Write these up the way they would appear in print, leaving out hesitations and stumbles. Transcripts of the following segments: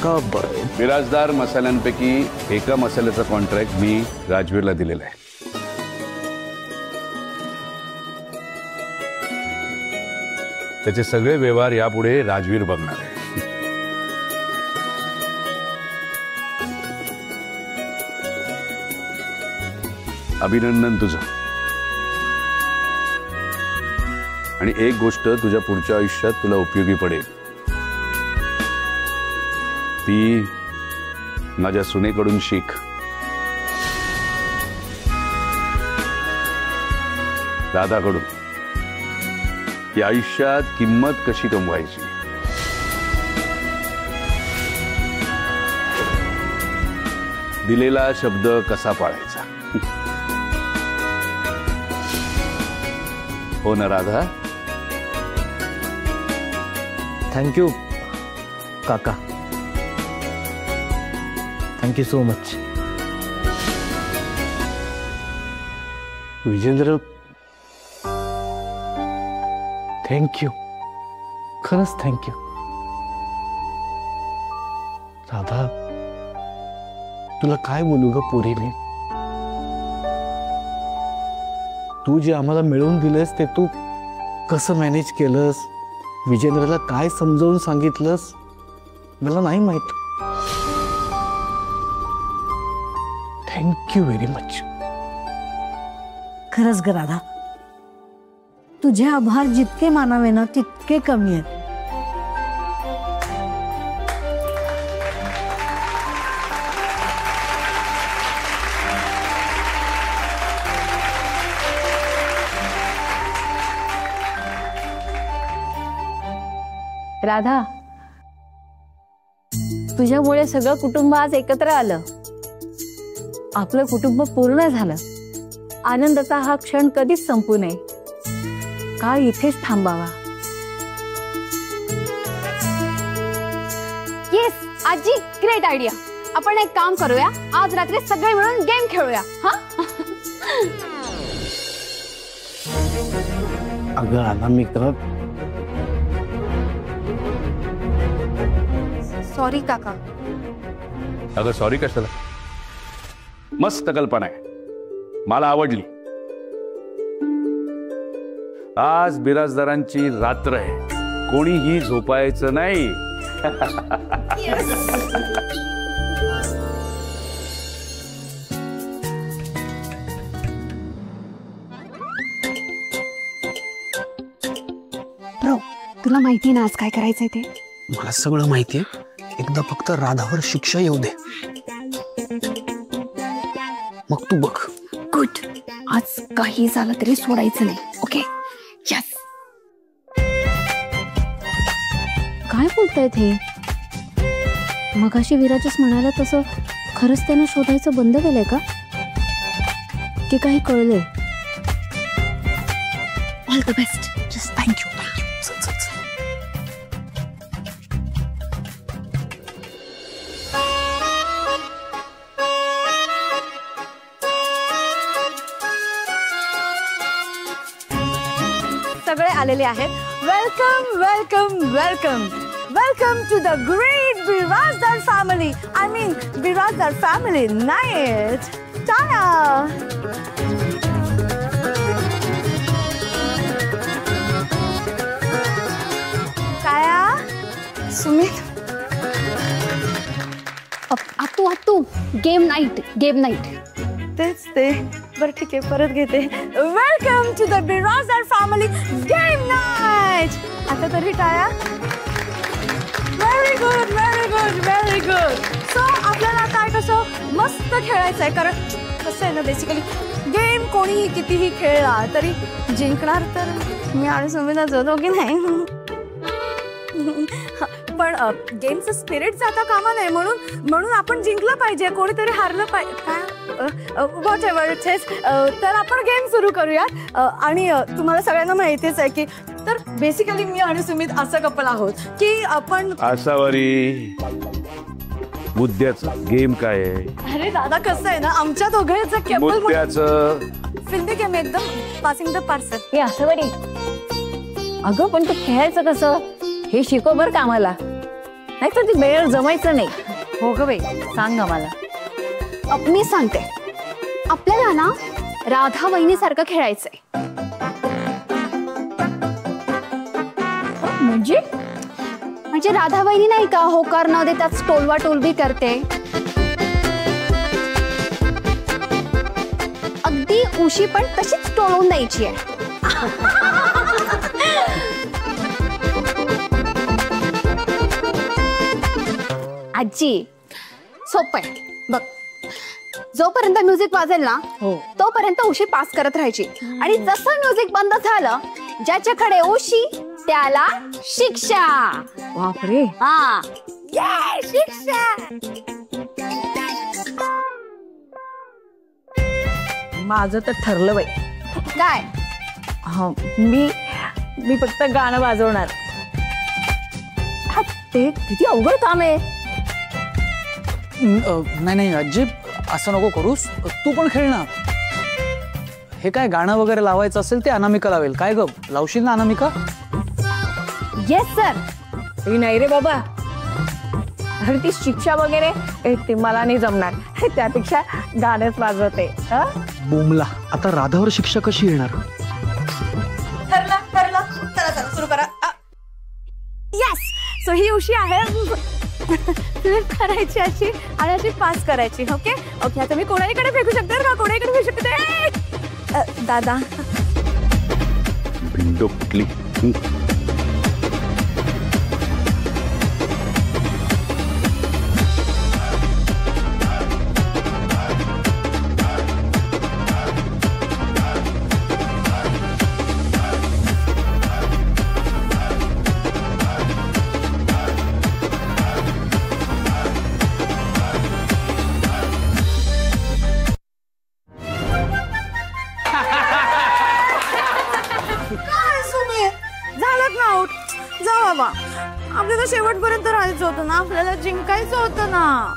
काका बिराजदार मसाल्यांपैकी एका मसाल्याचा कॉन्ट्रॅक्ट मी राजवीरला दिलेला आहे. त्याचे सगळे व्यवहार यापुढे राजवीर बघणार आहे. अभिनंदन तुझं. आणि एक गोष्ट तुझ्या पुढच्या आयुष्यात तुला उपयोगी पडेल. ती माझ्या सुनेकडून शिक. राधाकडून. या आयुष्यात किंमत कशी कमवायची, दिलेला शब्द कसा पाळायचा. हो ना राधा? थँक्यू काका. Thank you so much. Vijendra thank you. खरंच थँक्यू. राधा तुला काय बोलू ग पोरी मी. तू जे आम्हाला मिळवून दिलंस ते तू कसं मॅनेज केलंस, विजेंद्रला काय समजावून सांगितलंस मला नाही माहित. Thank you very much. खरंच ग राधा, तुझे आभार जितके मानावे ना तितके कमी आहेत. राधा, तुझ्यामुळे सगळं कुटुंब आज एकत्र आलं. आपलं कुटुंब पूर्ण झालं. आनंदाचा हा क्षण कधीच संपू नये. का इथेच थांबावा. येस आजी, ग्रेट आयडिया. आपण एक काम करूया, आज रात्री सगळे मिळून गेम खेळूया. हा अगं अनामिका, सॉरी काका. अगं सॉरी कशाला. मस्त कल्पना आहे, मला आवडली. आज बिराजदारांची रात्र आहे, कोणीही झोपायचं नाही. तुला माहिती ना आज काय करायचंय ते. मला सगळं माहितीये. एकदा फक्त राधावर शिक्षा येऊ दे, मग तू बघ. गुड. आज काही झालं तरी सोडायचं नाही. ओके. यस. काय बोलतायत हे? मगाशी विराजच म्हणाला तसं खरंच त्यानं शोधायचं बंद केलंय का, की काही कळलंय? All the best. Just thank you. सगळे आलेले आहेत. Welcome welcome welcome welcome to the great Birajdar family. I mean Birajdar family night. टाया. टाया. सुमित. आतू गेम नाईट. तेच ते. बरं ठीक आहे, परत घेते. Welcome to the Birajdar family game night. आता तरी टाळ्या. Very good very good very good. So आपल्याला काय कसं मस्त खेळायचं आहे, कारण कसं आहे ना बेसिकली गेम कोणीही कितीही खेळला तरी जिंकणार तर मी आणि सुमितच होतो की नाही. पण गेमचं स्पिरिट जाता कामा नये, म्हणून आपण जिंकलं पाहिजे, कोणीतरी हारलं पाहिजे. काय व्हॉट एव्हर इट इज. तर आपण गेम सुरू करूया. आणि तुम्हाला सगळ्यांना माहितीच आहे की तर बेसिकली मी आणि सुमित असं कपल आहोत की आपण आसावरी बुद्ध्याचं गेम काय आहे. अरे दादा कसं आहे ना, आमच्या दोघांचं केबल फिल्मी गेम एकदम पासिंग द पार्सल. हे असं बरी. अगं पण तू खेळायचं कसं हे शिकव बरं का आम्हाला. नाही तर ती वेळ जमायचं नाही. हो ग बाई, सांग मला. मी सांगते, आपल्याला ना राधा वहिनीसारखं खेळायचंय. म्हणजे राधा वहिनी नाही का होकार न देताच टोलवा टोलवी करते. अगदी उशी पण तशीच टोलवून द्यायची आहे. आजी सोपं आहे बघ. जोपर्यंत म्युझिक वाजेल ना तोपर्यंत उशी पास करत राहायची. आणि जसं म्युझिक बंद झालं, ज्याच्याकडे उशी त्याला शिक्षा. बापरे. हा, शिक्षा. माझं तर ठरलं बाई. काय? मी फक्त गाणं वाजवणार. ते किती अवघड काम आहे. नाही नाही आजी, असं नको करूस. तू पण खेळ ना. हे काय गाणं वगैरे लावायचं असेल ते अनामिका लावेल. काय ग, लावशील ना अनामिका? Yes sir. ती नाही रे बाबा. अरे ती शिक्षा वगैरे ते मला नाही जमणार. त्यापेक्षा गाणंच वाजवते. बोमला. आता राधावर शिक्षा कशी येणार? ठरलं. चला सुरू करा. येस. सो ही उशी आहे. फ्लिप करायची अशी आणि अशी पास करायची. Okay okay. आता मी कोणाकडे फेकू शकते का? कोणाकडे फेकू शकते? दादा. विंडो फुटली. आपल्याला शेवटपर्यंत राहायचं होतं ना. आपल्याला जिंकायचं होतं ना.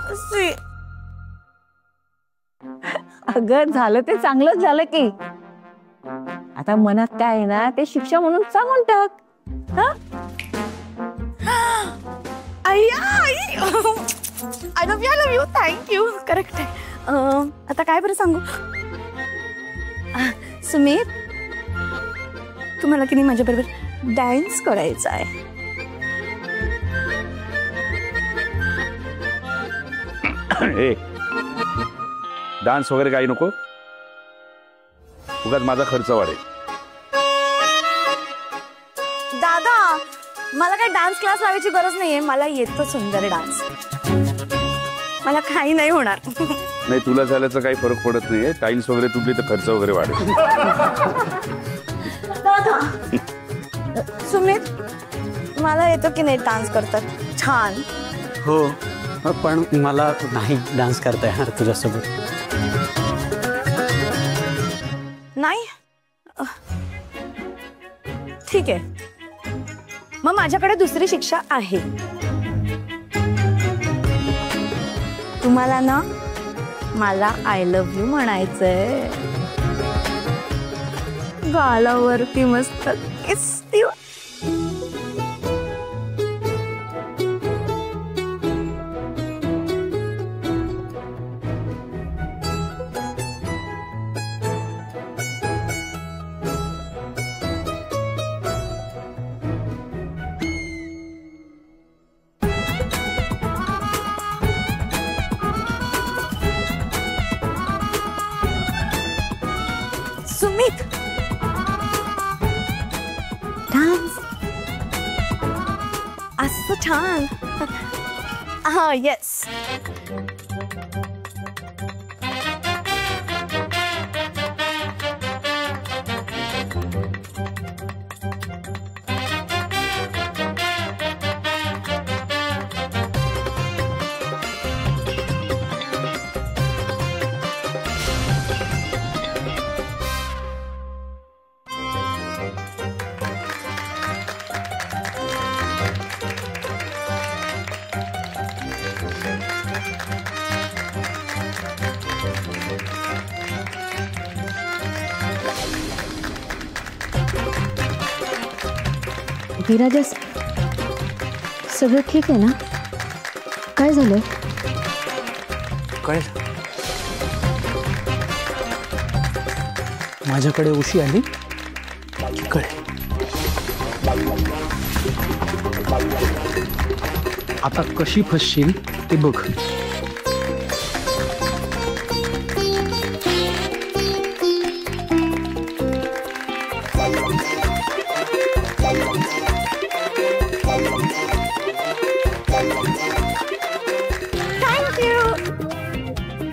अगं झालं ते चांगलंच झालं की. आता मनात काय आहे ना ते शिक्षा म्हणून सांगून टाक. आई लव्ह यू. थँक्यू. करेक्ट आहे. आता काय बरं सांगू. सुमित, तुम्हाला की नाही माझ्या बरोबर डान्स करायचा आहे. डान्स वगैरे काही नको. उगाच माझा खर्च वाढेल. दादा, मला काही डान्स क्लास लावायची गरज नाहीये. मला येतो सुंदर डान्स. मला काही नाही होणार. नाही, तुला झाल्याचा काही फरक पडत नाहीये. टाईल्स वगैरे तुटली तर खर्च वगैरे वाढेल. दादा. सुमित, मला येतो की नाही डान्स करतात छान. हो, पण मला नाही डान्स करता येणार तुझ्यासोबत. नाही. ठीक आहे, मग माझ्याकडे दुसरी शिक्षा आहे. तुम्हाला ना मला आय लव्ह यू म्हणायचंय. गालावरती मस्त किस देऊ. सुमित, डान्स असं छान. हा, येस. विराज, सगळं ठीक आहे ना? काय झालं? कळलं? माझ्याकडे उशी आली की कळेल. आता कशी फसशील ते बघ.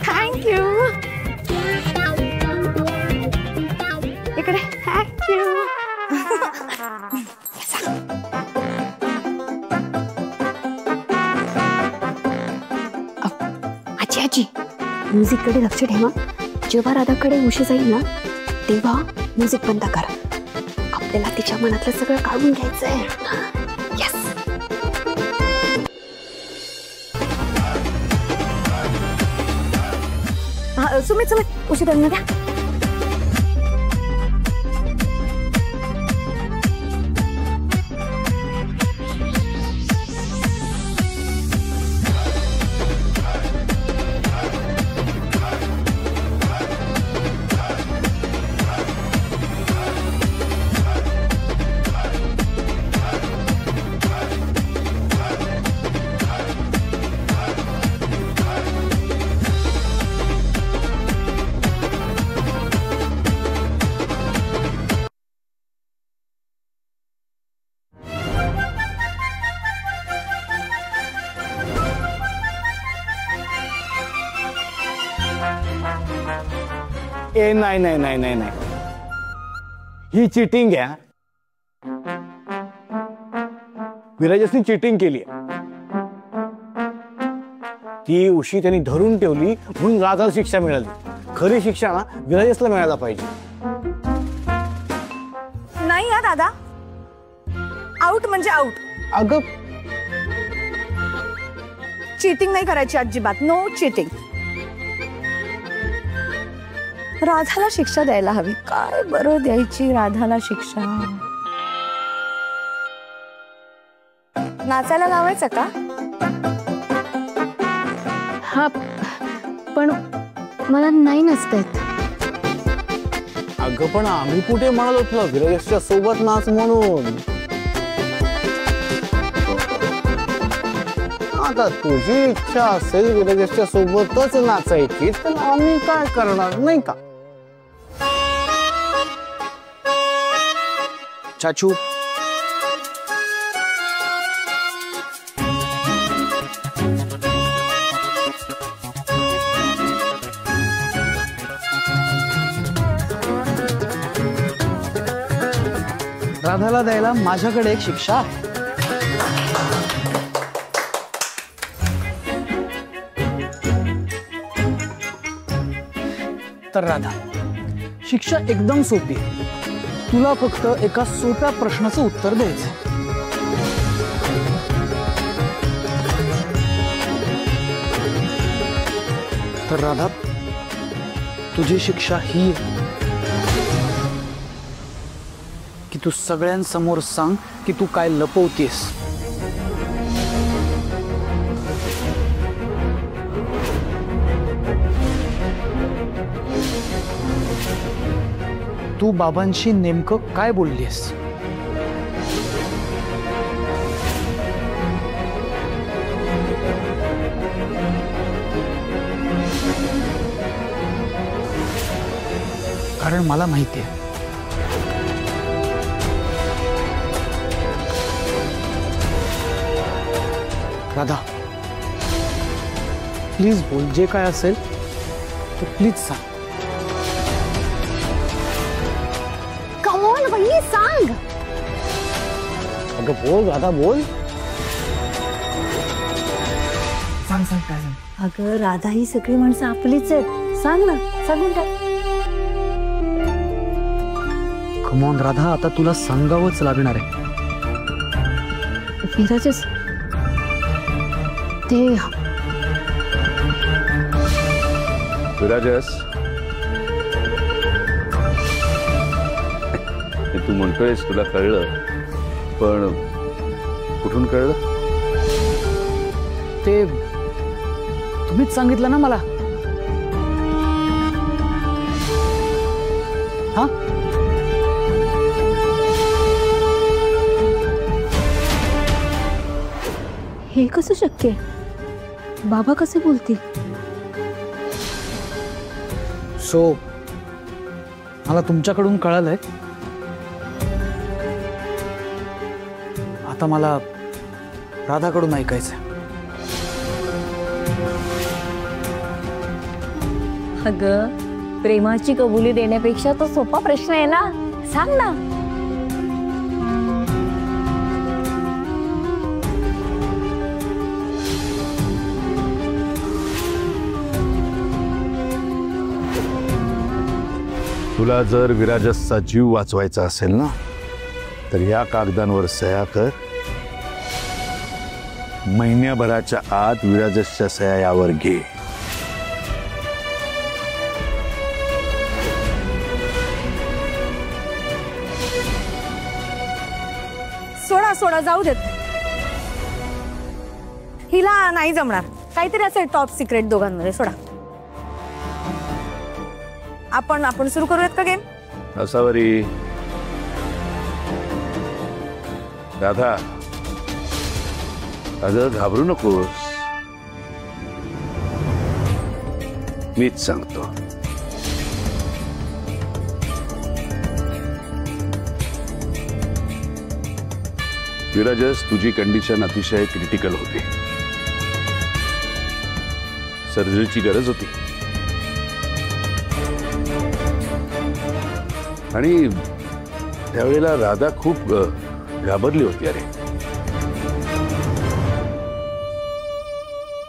थँक्यू. इकडे थँक्यू. आजी आजी म्युझिक कडे लक्ष ठेवा. जेव्हा राधाकडे उशी जाईल ना तेव्हा म्युझिक बंद करा. आपल्याला तिच्या मनातलं सगळं काढून घ्यायचंय. येस. सुमित उशी त्यांना द्या. ए नाही नाही नाही नाही नाही, ही चिटिंग आहे. विराजसनी चिटिंग केली. ती उशी त्यांनी धरून ठेवली म्हणून राधाला शिक्षा मिळाली. खरी शिक्षा ना विराजसला मिळायला पाहिजे. नाही या दादा, आउट म्हणजे आउट. अगं चीटिंग नाही करायची अजिबात. No cheating. राधाला शिक्षा द्यायला हवी. काय बरं द्यायची राधाला शिक्षा? नाचायला लावायचं का? हा पण मला नाही नाचता येत. अगं पण आम्ही कुठे म्हणालो तुला विराजसच्या सोबत नाच म्हणून. आता तुझी इच्छा असेल विराजसच्या सोबतच नाचायची तर आम्ही काय करणार नाही का? चाचू राधाला द्यायला माझ्याकडे एक शिक्षा आहे. तर राधा, शिक्षा एकदम सोपी आहे. तुला फक्त एका सोप्या प्रश्नाचं उत्तर द्यायचं. तर राधा, तुझी शिक्षा ही की तू सगळ्यांसमोर सांग की तू काय लपवतेस. तू बाबांशी नेमकं काय बोललीस? कारण मला माहिती आहे राधा, प्लीज बोल. जे काय असेल ते प्लीज सांग. कमॉन वहिनी सांग. अगं बोल राधा बोल. सांग सांग काय सांग. अगं राधा, ही सगळी माणसं आपलीच आहेत. सांग ना, सांगून टाक. कमॉन राधा, आता तुला सांगावंच लागणार आहे. विराजस ते विराजस, तू म्हणतोयस तुला कळलं, पण कुठून कळलं? ते तुम्हीच सांगितलं ना मला. हा हे कसं शक्य आहे? बाबा कसे बोलतील? सो मला तुमच्याकडून कळालंय. आता मला राधाकडून ऐकायचंय. अगं, प्रेमाची कबुली देण्यापेक्षा तो सोपा प्रश्न आहे ना. सांग ना. तुला जर विराजसचा जीव वाचवायचा असेल ना, तर या कागदांवर सह्या कर. महिन्याभराच्या आत विराजसच्या सह्या यावर घे. सोडा सोडा, जाऊ देत. हिला नाही जमणार. काहीतरी असेल टॉप सिक्रेट दोघांमध्ये. सोडा. आपण सुरू करूयात का गेम? असावरी राधा, अगं घाबरू नकोस. मीच सांगतो. विराजस, तुझी कंडिशन अतिशय क्रिटिकल होती. सर्जरीची गरज होती. आणि त्यावेळेला राधा खूप घाबरली होती. अरे,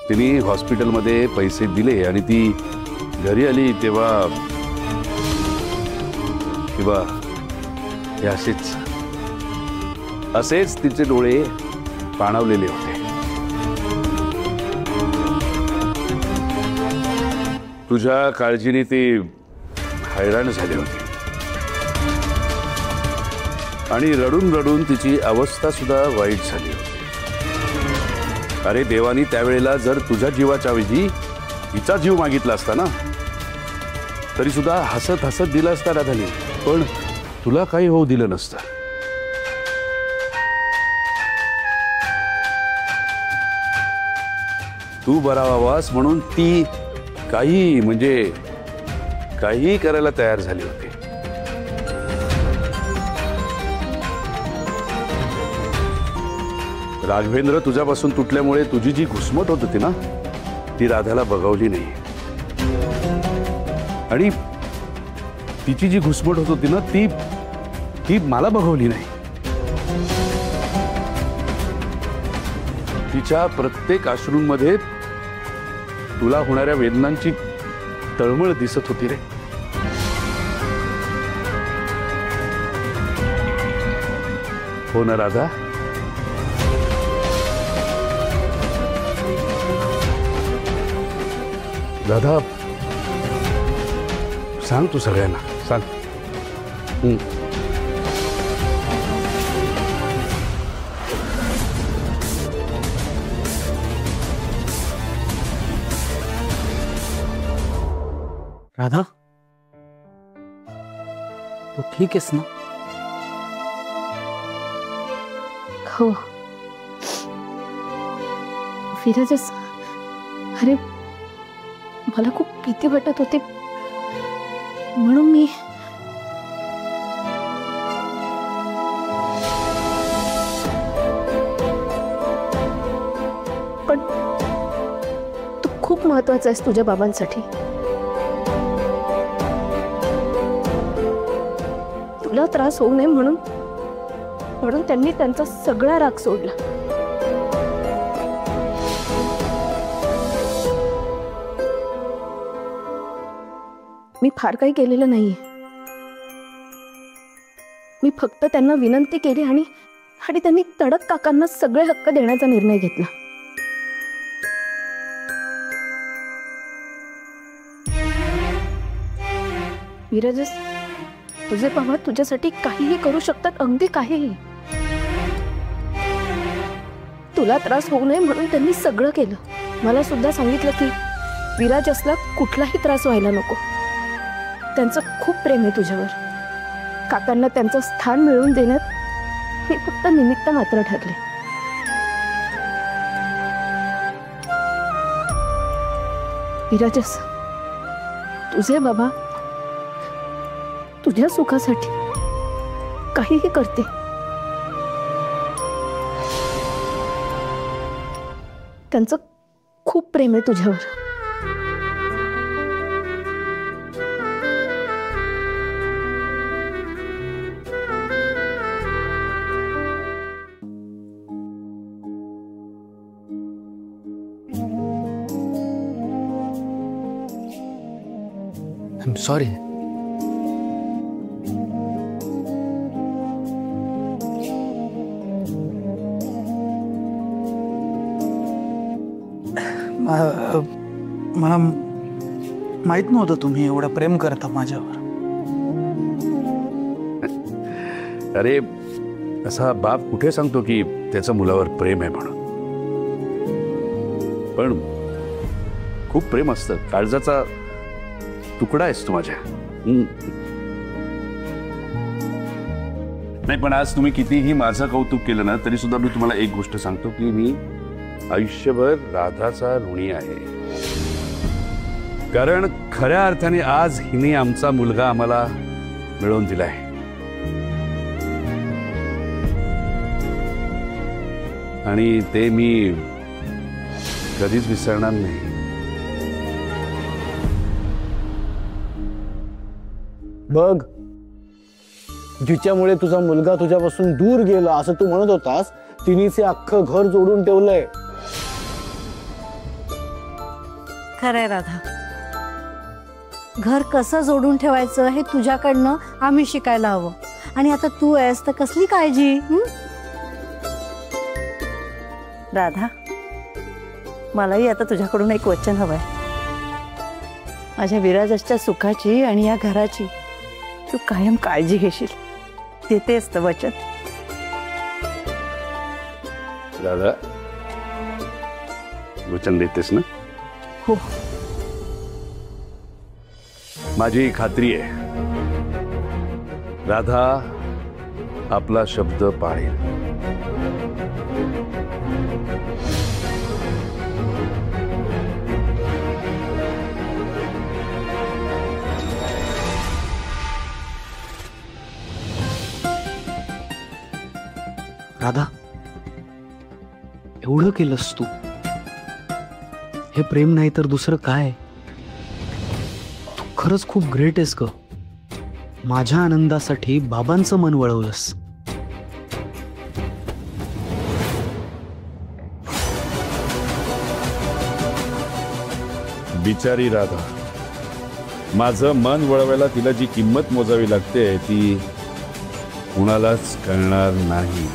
तिने हॉस्पिटलमध्ये पैसे दिले आणि ती घरी आली तेव्हा हे असेच तिचे डोळे पाणावलेले होते. तुझ्या काळजीने ती हैराण झाली होती आणि रडून रडून तिची अवस्था सुद्धा वाईट झाली होती. अरे देवानी त्यावेळेला जर तुझ्या जीवाच्या ऐवजी हिचा जीव मागितला असता ना, तरी सुद्धा हसत हसत दिला असता राधानी. पण तुला काही होऊ दिलं नसतं. तू बरा व्हावास म्हणून ती काही करायला तयार झाली होती. राघवेंद्र तुझ्यापासून तुटल्यामुळे तुझी जी घुसमट होत होती ना, ती राधाला बघवली नाही. आणि तिची जी घुसमट होत होती ना, ती मला बघवली नाही. तिच्या प्रत्येक अश्रूंमध्ये तुला होणाऱ्या वेदनांची तळमळ दिसत होती रे. हो ना राधा? राधा, सांग तू सगळ्यांना सांग. राधा, तू ठीक आहेस ना? हो. विराजस, अरे मला खूप भीती वाटत होती म्हणून मी पण तू खूप महत्वाचा आहेस तुझ्या बाबांसाठी. तुला त्रास होऊ नये म्हणून त्यांनी त्यांचा सगळा राग सोडला. मी फार काही केलेलं नाहीये. मी फक्त त्यांना विनंती केली आणि त्यांनी तडक काकांना सगळे हक्क देण्याचा निर्णय घेतला. विराजस, तुझे बाबा तुझ्यासाठी काहीही करू शकतात, अगदी काहीही. तुला त्रास होऊ नये म्हणून त्यांनी सगळं केलं. मला सुद्धा सांगितलं की विराजसला कुठलाही त्रास व्हायला नको. त्यांचं खूप प्रेम आहे तुझ्यावर. काकांना त्यांचं स्थान मिळवून देण्यात मी फक्त निमित्त मात्र ठरले. विराजस, तुझे बाबा तुझ्या सुखासाठी काहीही करते. त्यांचं खूप प्रेम आहे तुझ्यावर. I am sorry. मला माहित नव्हतं तुम्ही एवढं प्रेम करता माझ्यावर. अरे असा बाप कुठे सांगतो की त्याच्या मुलावर प्रेम आहे म्हणून. पण खूप प्रेम असतं. काळजाचा तुकडा आहेस तू माझ्या. नाही पण आज तुम्ही कितीही माझं कौतुक केलं ना तरी सुद्धा मी तुम्हाला एक गोष्ट सांगतो की मी आयुष्यभर राधाचा ऋणी आहे. कारण खऱ्या अर्थाने आज हिने आमचा मुलगा आम्हाला मिळवून दिलाय. आणि ते मी कधीच विसरणार नाही. बघ, जिच्यामुळे तुझा मुलगा तुझ्यापासून दूर गेला असं तू म्हणत होतास, तिनेच हे अख्खं घर जोडून ठेवलंय. खरंय राधा, घर कसं जोडून ठेवायचं हे तुझ्याकडनं आम्ही शिकायला हवं. आणि आता तू आहेस तर कसली काळजी. राधा, मलाही आता तुझ्याकडून एक वचन हवंय. माझ्या विराजच्या सुखाची आणि या घराची तू कायम काळजी घेशील. देतेस तर वचन? दादा, वचन देतेस ना? हो. माझी खात्री आहे राधा आपला शब्द पाळेल. राधा, एवढं केलंस तू. हे प्रेम नाही तर दुसरं काय. तू खरंच खूप ग्रेट आहेस ग. माझ्या आनंदासाठी बाबांचं मन वळवलंस. बिचारी राधा, माझं मन वळवायला तिला जी किंमत मोजावी लागते ती कुणालाच कळणार नाही.